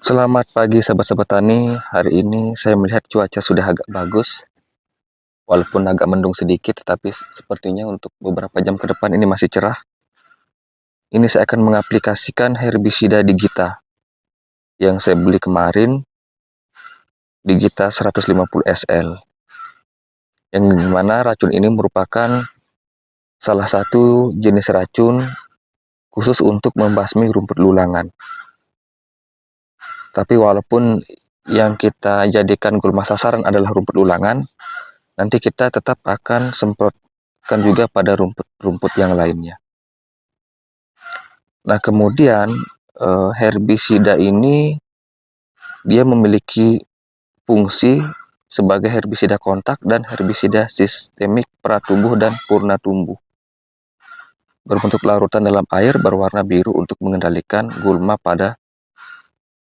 Selamat pagi sahabat-sahabat tani. Hari ini saya melihat cuaca sudah agak bagus. Walaupun agak mendung sedikit, tetapi sepertinya untuk beberapa jam ke depan ini masih cerah. Ini saya akan mengaplikasikan herbisida Digita yang saya beli kemarin, Digita 150 SL. Yang dimana racun ini merupakan salah satu jenis racun khusus untuk membasmi rumput lulangan. Tapi walaupun yang kita jadikan gulma sasaran adalah rumput lulangan, nanti kita tetap akan semprotkan juga pada rumput-rumput yang lainnya. Nah, kemudian herbisida ini dia memiliki fungsi sebagai herbisida kontak dan herbisida sistemik pratumbuh dan purna tumbuh. Berbentuk larutan dalam air berwarna biru untuk mengendalikan gulma pada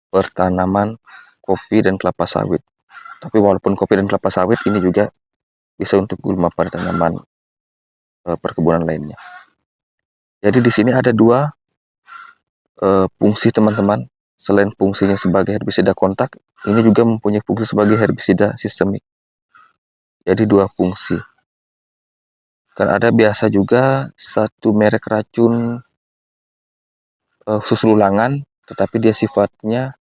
pertanaman kopi dan kelapa sawit. Tapi walaupun kopi dan kelapa sawit ini juga bisa untuk gulma pada tanaman perkebunan lainnya. Jadi di sini ada dua fungsi teman-teman. Selain fungsinya sebagai herbisida kontak, ini juga mempunyai fungsi sebagai herbisida sistemik. Jadi dua fungsi. Dan ada biasa juga satu merek racun khusus lulangan, tetapi dia sifatnya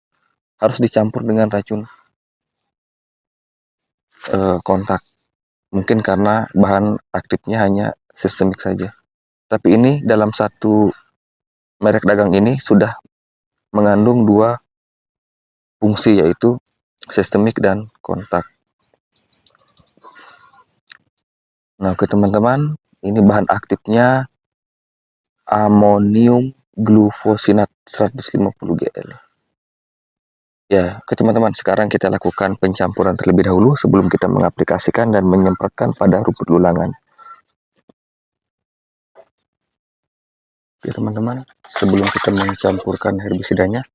harus dicampur dengan racun kontak. Mungkin karena bahan aktifnya hanya sistemik saja. Tapi ini dalam satu merek dagang ini sudah mengandung dua fungsi, yaitu sistemik dan kontak. Nah, oke teman-teman, ini bahan aktifnya amonium glufosinat 150 Gl. Ya, oke teman-teman, sekarang kita lakukan pencampuran terlebih dahulu sebelum kita mengaplikasikan dan menyemprotkan pada rumput lulangan. Oke teman-teman, sebelum kita mencampurkan herbisidanya,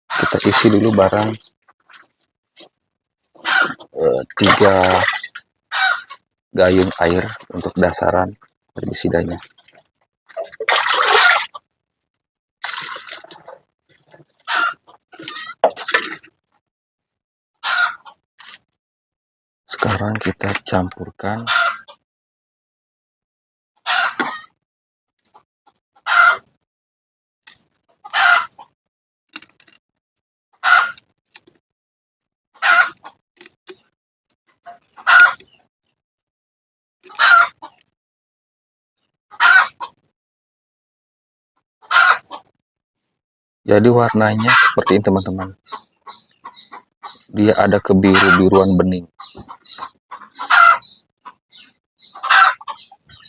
kita isi dulu barang 3 gayung air untuk dasaran herbisidanya. Sekarang kita campurkan jadi warnanya seperti ini teman-teman. Dia ada kebiru-biruan bening.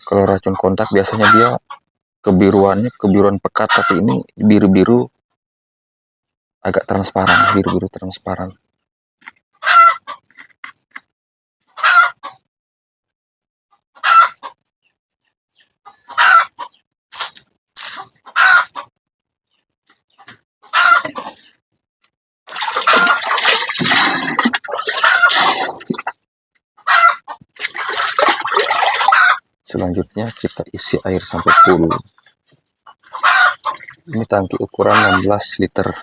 Kalau racun kontak biasanya dia kebiruannya kebiruan pekat, tapi ini biru-biru agak transparan, biru-biru transparan. Selanjutnya kita isi air sampai full. Ini tangki ukuran 16 liter.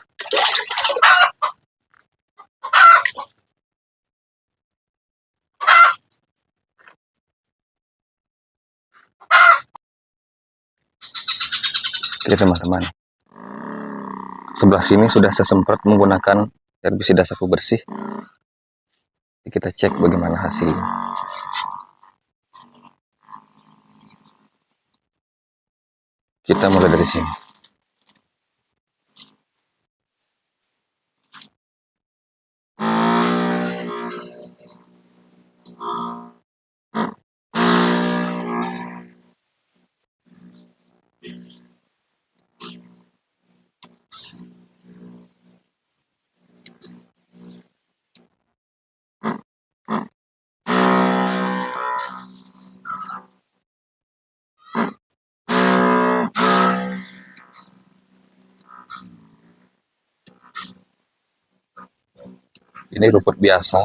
Oke teman-teman, sebelah sini sudah saya semprot menggunakan herbisida sapu bersih. Kita cek bagaimana hasilnya. Kita mulai dari sini. Ini rumput biasa.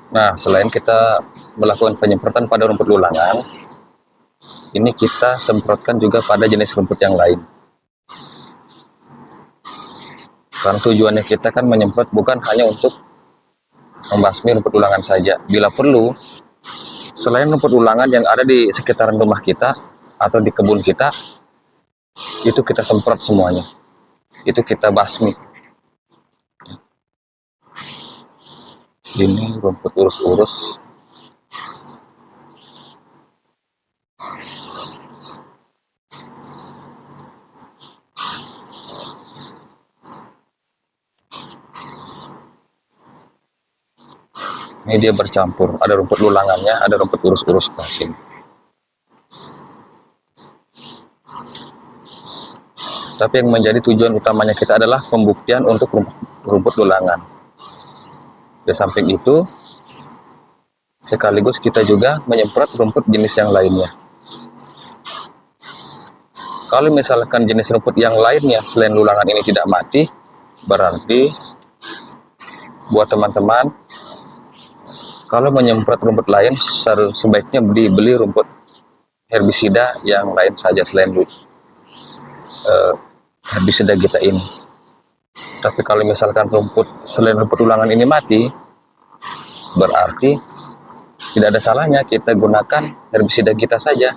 Nah, selain kita melakukan penyemprotan pada rumput lulangan, ini kita semprotkan juga pada jenis rumput yang lain. Karena tujuannya kita kan menyemprot bukan hanya untuk membasmi rumput ulangan saja. Bila perlu, selain rumput ulangan yang ada di sekitaran rumah kita atau di kebun kita, itu kita semprot semuanya. Itu kita basmi. Ini rumput urus-urus. Ini dia bercampur, ada rumput lulangannya, ada rumput urus-urus di sini. Tapi yang menjadi tujuan utamanya kita adalah pembuktian untuk rumput lulangan. Di samping itu, sekaligus kita juga menyemprot rumput jenis yang lainnya. Kalau misalkan jenis rumput yang lainnya selain lulangan ini tidak mati, berarti buat teman-teman, kalau menyemprot rumput lain, sebaiknya dibeli rumput herbisida yang lain saja selain herbisida kita ini. Tapi kalau misalkan selain rumput ulangan ini mati, berarti tidak ada salahnya kita gunakan herbisida kita saja.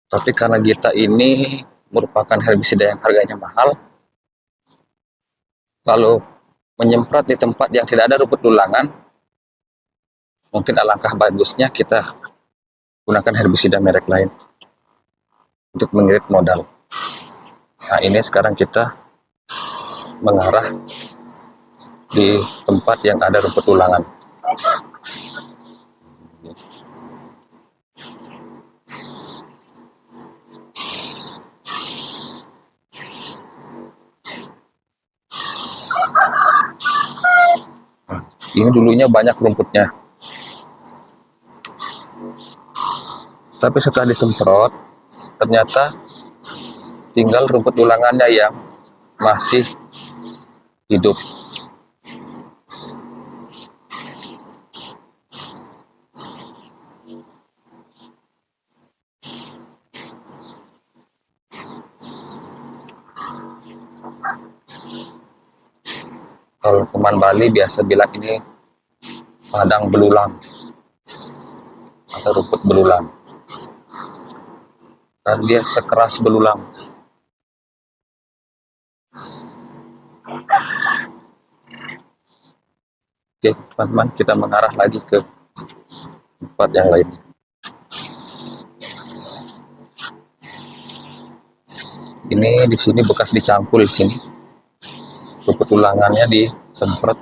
Tapi karena kita ini merupakan herbisida yang harganya mahal, kalau menyemprot di tempat yang tidak ada rumput lulangan, mungkin alangkah bagusnya kita gunakan herbisida merek lain untuk mengirit modal. Nah, ini sekarang kita mengarah di tempat yang ada rumput ulangan. Ini dulunya banyak rumputnya, tapi setelah disemprot ternyata tinggal rumput ulangannya yang masih hidup. Kalau teman Bali biasa bilang ini padang belulang atau rumput belulang, dan dia sekeras belulang. Oke teman-teman, kita mengarah lagi ke tempat yang lain. Ini di sini bekas dicangkul, di sini rumput ulangannya disemprot,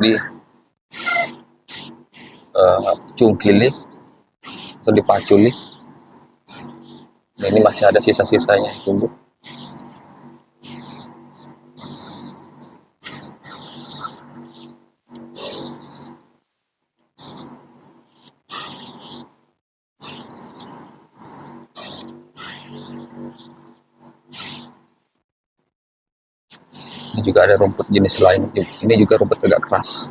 di cungkili atau dipaculi. Nah, ini masih ada sisa-sisanya tumbuh. Ini juga ada rumput jenis lain. Ini juga rumput agak keras.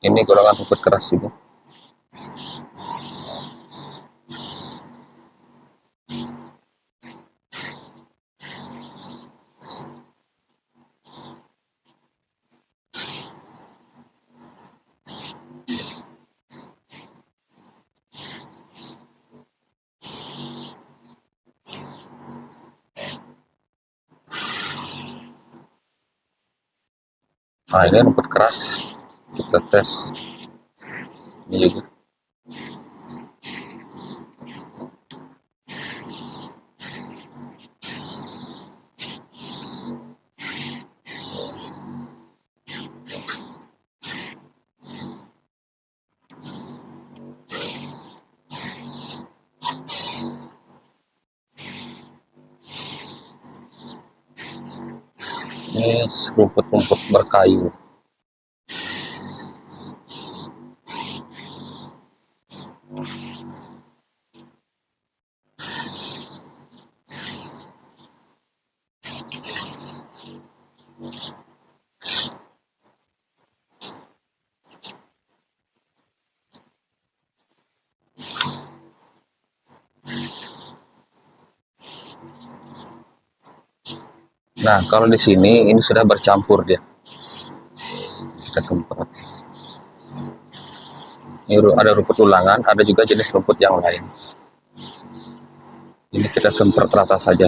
Ini golongan rumput keras juga. Nah, ini rumput keras, kita tes. Ini juga. Ini rumput-rumput berkayu. Nah, kalau di sini ini sudah bercampur dia. Kita semprot. Ini ada rumput ulangan, ada juga jenis rumput yang lain. Ini kita semprot rata saja.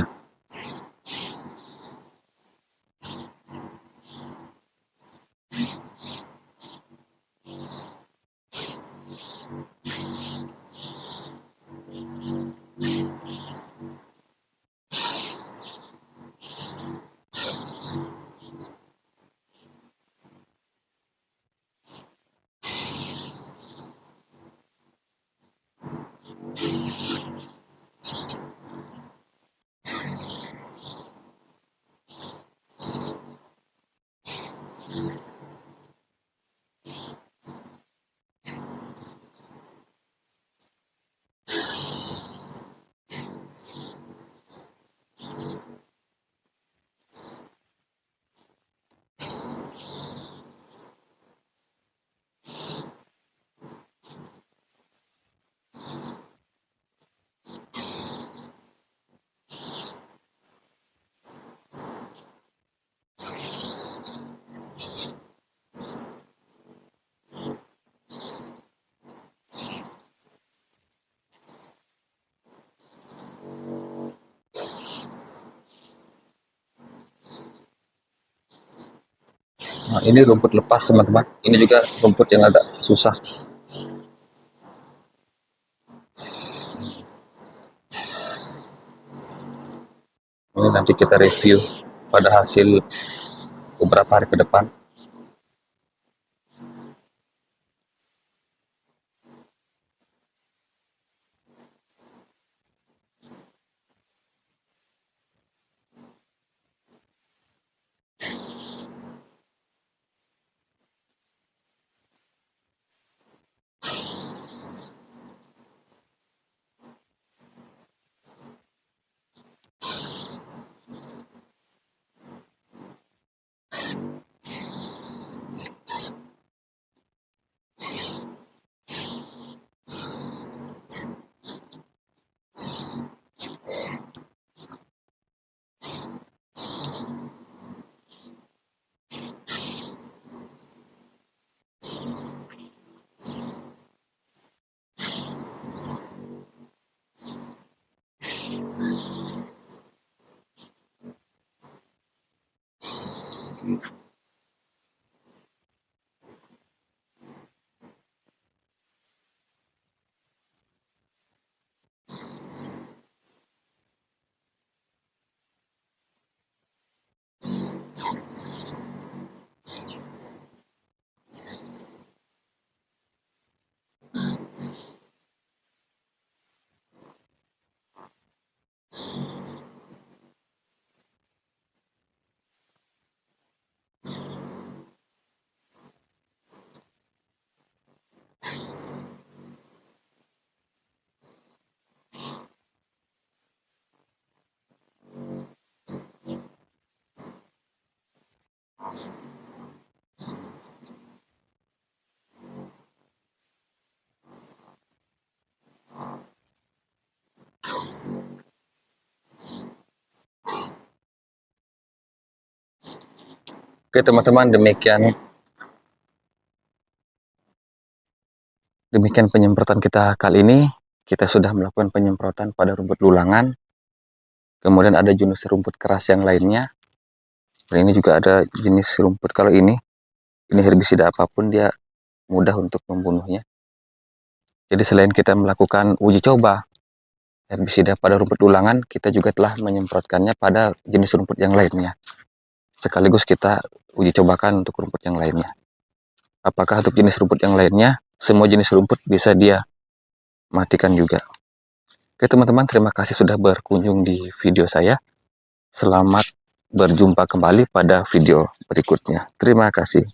Nah, ini rumput lepas teman-teman. Ini juga rumput yang agak susah. Ini nanti kita review pada hasil beberapa hari ke depan. Oke teman-teman, demikian penyemprotan kita kali ini. Kita sudah melakukan penyemprotan pada rumput lulangan. Kemudian ada jenis rumput keras yang lainnya. Dan ini juga ada jenis rumput, kalau ini herbisida apapun dia mudah untuk membunuhnya. Jadi selain kita melakukan uji coba herbisida pada rumput ulangan, kita juga telah menyemprotkannya pada jenis rumput yang lainnya. Sekaligus kita uji cobakan untuk rumput yang lainnya. Apakah untuk jenis rumput yang lainnya, semua jenis rumput bisa dia matikan juga. Oke teman-teman, terima kasih sudah berkunjung di video saya. Selamat berjumpa kembali pada video berikutnya. Terima kasih.